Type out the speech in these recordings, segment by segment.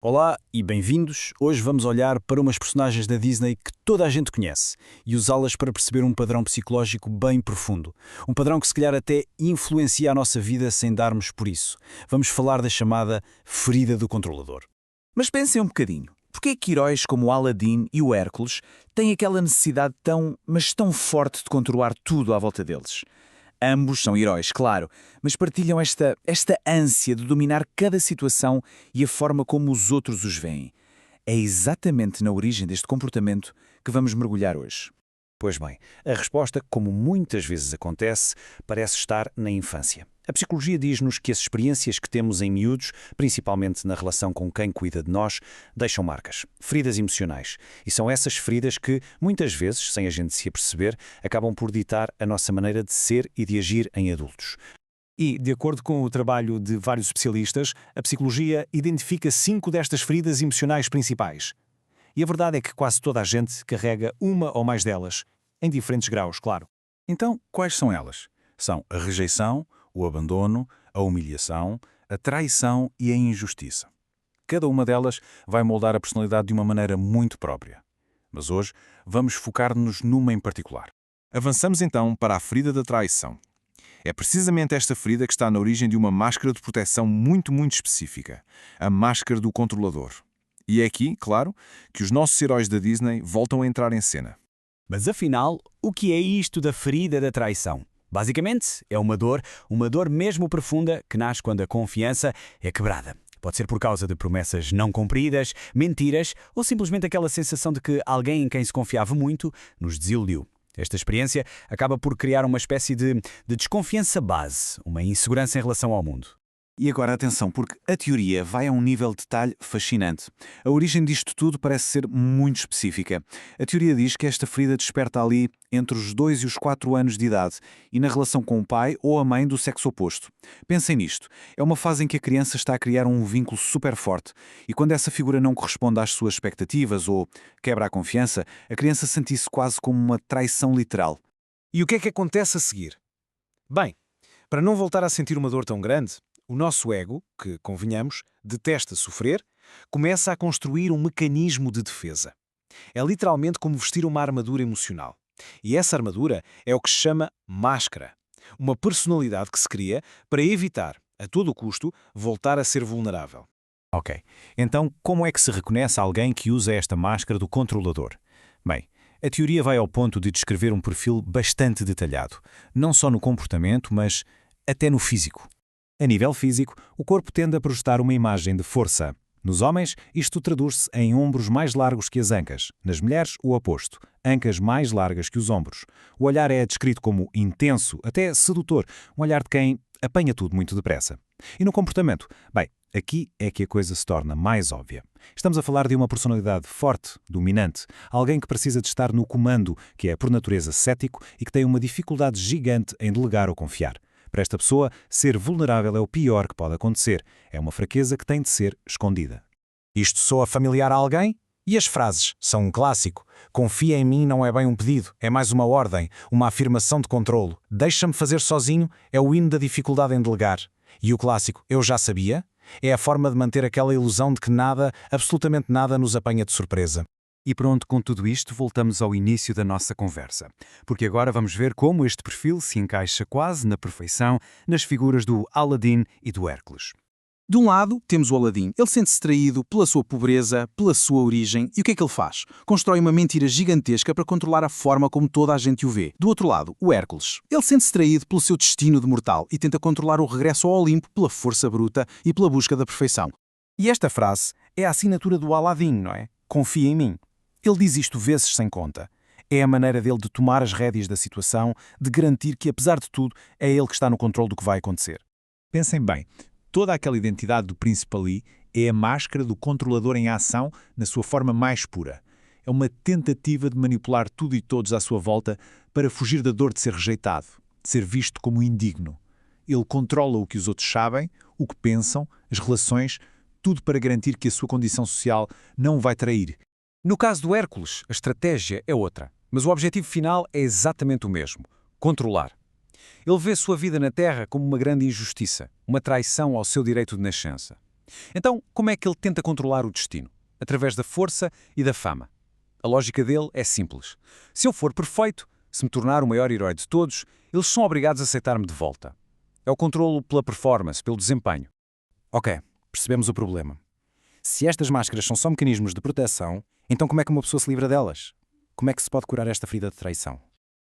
Olá e bem-vindos. Hoje vamos olhar para umas personagens da Disney que toda a gente conhece e usá-las para perceber um padrão psicológico bem profundo. Um padrão que se calhar até influencia a nossa vida sem darmos por isso. Vamos falar da chamada ferida do controlador. Mas pensem um bocadinho. Porquê é que heróis como o Aladdin e o Hércules têm aquela necessidade mas tão forte de controlar tudo à volta deles? Ambos são heróis, claro, mas partilham esta ânsia de dominar cada situação e a forma como os outros os veem. É exatamente na origem deste comportamento que vamos mergulhar hoje. Pois bem, a resposta, como muitas vezes acontece, parece estar na infância. A psicologia diz-nos que as experiências que temos em miúdos, principalmente na relação com quem cuida de nós, deixam marcas, feridas emocionais. E são essas feridas que, muitas vezes, sem a gente se aperceber, acabam por ditar a nossa maneira de ser e de agir em adultos. E, de acordo com o trabalho de vários especialistas, a psicologia identifica 5 destas feridas emocionais principais. E a verdade é que quase toda a gente carrega uma ou mais delas, em diferentes graus, claro. Então, quais são elas? São a rejeição, o abandono, a humilhação, a traição e a injustiça. Cada uma delas vai moldar a personalidade de uma maneira muito própria. Mas hoje vamos focar-nos numa em particular. Avançamos então para a ferida da traição. É precisamente esta ferida que está na origem de uma máscara de proteção muito específica, a máscara do controlador. E é aqui, claro, que os nossos heróis da Disney voltam a entrar em cena. Mas afinal, o que é isto da ferida da traição? Basicamente, é uma dor mesmo profunda que nasce quando a confiança é quebrada. Pode ser por causa de promessas não cumpridas, mentiras ou simplesmente aquela sensação de que alguém em quem se confiava muito nos desiludiu. Esta experiência acaba por criar uma espécie de desconfiança base, uma insegurança em relação ao mundo. E agora atenção, porque a teoria vai a um nível de detalhe fascinante. A origem disto tudo parece ser muito específica. A teoria diz que esta ferida desperta ali entre os 2 e os 4 anos de idade e na relação com o pai ou a mãe do sexo oposto. Pensem nisto. É uma fase em que a criança está a criar um vínculo super forte e quando essa figura não corresponde às suas expectativas ou quebra a confiança, a criança sente isso quase como uma traição literal. E o que é que acontece a seguir? Bem, para não voltar a sentir uma dor tão grande, o nosso ego, que, convenhamos, detesta sofrer, começa a construir um mecanismo de defesa. É literalmente como vestir uma armadura emocional. E essa armadura é o que se chama máscara. Uma personalidade que se cria para evitar, a todo custo, voltar a ser vulnerável. Ok, então como é que se reconhece alguém que usa esta máscara do controlador? Bem, a teoria vai ao ponto de descrever um perfil bastante detalhado, não só no comportamento, mas até no físico. A nível físico, o corpo tende a projetar uma imagem de força. Nos homens, isto traduz-se em ombros mais largos que as ancas. Nas mulheres, o oposto, ancas mais largas que os ombros. O olhar é descrito como intenso, até sedutor, um olhar de quem apanha tudo muito depressa. E no comportamento? Bem, aqui é que a coisa se torna mais óbvia. Estamos a falar de uma personalidade forte, dominante, alguém que precisa de estar no comando, que é por natureza cético e que tem uma dificuldade gigante em delegar ou confiar. Para esta pessoa, ser vulnerável é o pior que pode acontecer. É uma fraqueza que tem de ser escondida. Isto soa familiar a alguém? E as frases são um clássico. Confia em mim não é bem um pedido, é mais uma ordem, uma afirmação de controlo. Deixa-me fazer sozinho é o hino da dificuldade em delegar. E o clássico eu já sabia é a forma de manter aquela ilusão de que nada, absolutamente nada, nos apanha de surpresa. E pronto, com tudo isto, voltamos ao início da nossa conversa. Porque agora vamos ver como este perfil se encaixa quase na perfeição nas figuras do Aladdin e do Hércules. De um lado, temos o Aladdin. Ele sente-se traído pela sua pobreza, pela sua origem. E o que é que ele faz? Constrói uma mentira gigantesca para controlar a forma como toda a gente o vê. Do outro lado, o Hércules. Ele sente-se traído pelo seu destino de mortal e tenta controlar o regresso ao Olimpo pela força bruta e pela busca da perfeição. E esta frase é a assinatura do Aladdin, não é? Confia em mim. Ele diz isto vezes sem conta. É a maneira dele de tomar as rédeas da situação, de garantir que, apesar de tudo, é ele que está no controle do que vai acontecer. Pensem bem, toda aquela identidade do príncipe Ali é a máscara do controlador em ação na sua forma mais pura. É uma tentativa de manipular tudo e todos à sua volta para fugir da dor de ser rejeitado, de ser visto como indigno. Ele controla o que os outros sabem, o que pensam, as relações, tudo para garantir que a sua condição social não o vai trair. No caso do Hércules, a estratégia é outra, mas o objetivo final é exatamente o mesmo: controlar. Ele vê sua vida na Terra como uma grande injustiça, uma traição ao seu direito de nascença. Então, como é que ele tenta controlar o destino? Através da força e da fama. A lógica dele é simples. Se eu for perfeito, se me tornar o maior herói de todos, eles são obrigados a aceitar-me de volta. É o controlo pela performance, pelo desempenho. Ok, percebemos o problema. Se estas máscaras são só mecanismos de proteção, então como é que uma pessoa se livra delas? Como é que se pode curar esta ferida de traição?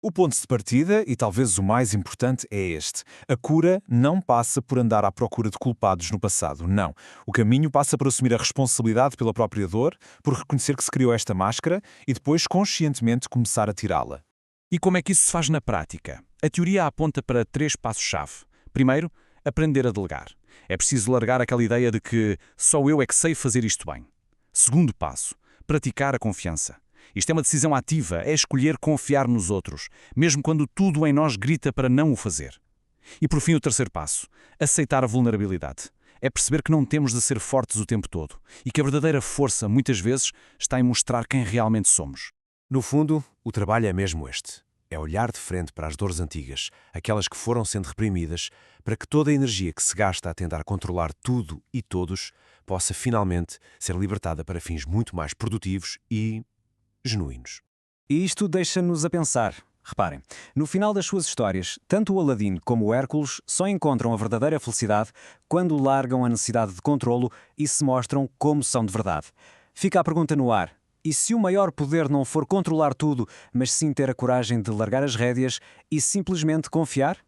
O ponto de partida, e talvez o mais importante, é este. A cura não passa por andar à procura de culpados no passado, não. O caminho passa por assumir a responsabilidade pela própria dor, por reconhecer que se criou esta máscara e depois conscientemente começar a tirá-la. E como é que isso se faz na prática? A teoria aponta para 3 passos-chave. Primeiro, aprender a delegar. É preciso largar aquela ideia de que só eu é que sei fazer isto bem. Segundo passo, praticar a confiança. Isto é uma decisão ativa, é escolher confiar nos outros, mesmo quando tudo em nós grita para não o fazer. E por fim o terceiro passo, aceitar a vulnerabilidade. É perceber que não temos de ser fortes o tempo todo e que a verdadeira força, muitas vezes, está em mostrar quem realmente somos. No fundo, o trabalho é mesmo este. É olhar de frente para as dores antigas, aquelas que foram sendo reprimidas, para que toda a energia que se gasta a tentar controlar tudo e todos possa finalmente ser libertada para fins muito mais produtivos e genuínos. E isto deixa-nos a pensar. Reparem, no final das suas histórias, tanto o Aladdin como o Hércules só encontram a verdadeira felicidade quando largam a necessidade de controlo e se mostram como são de verdade. Fica a pergunta no ar. E se o maior poder não for controlar tudo, mas sim ter a coragem de largar as rédeas e simplesmente confiar?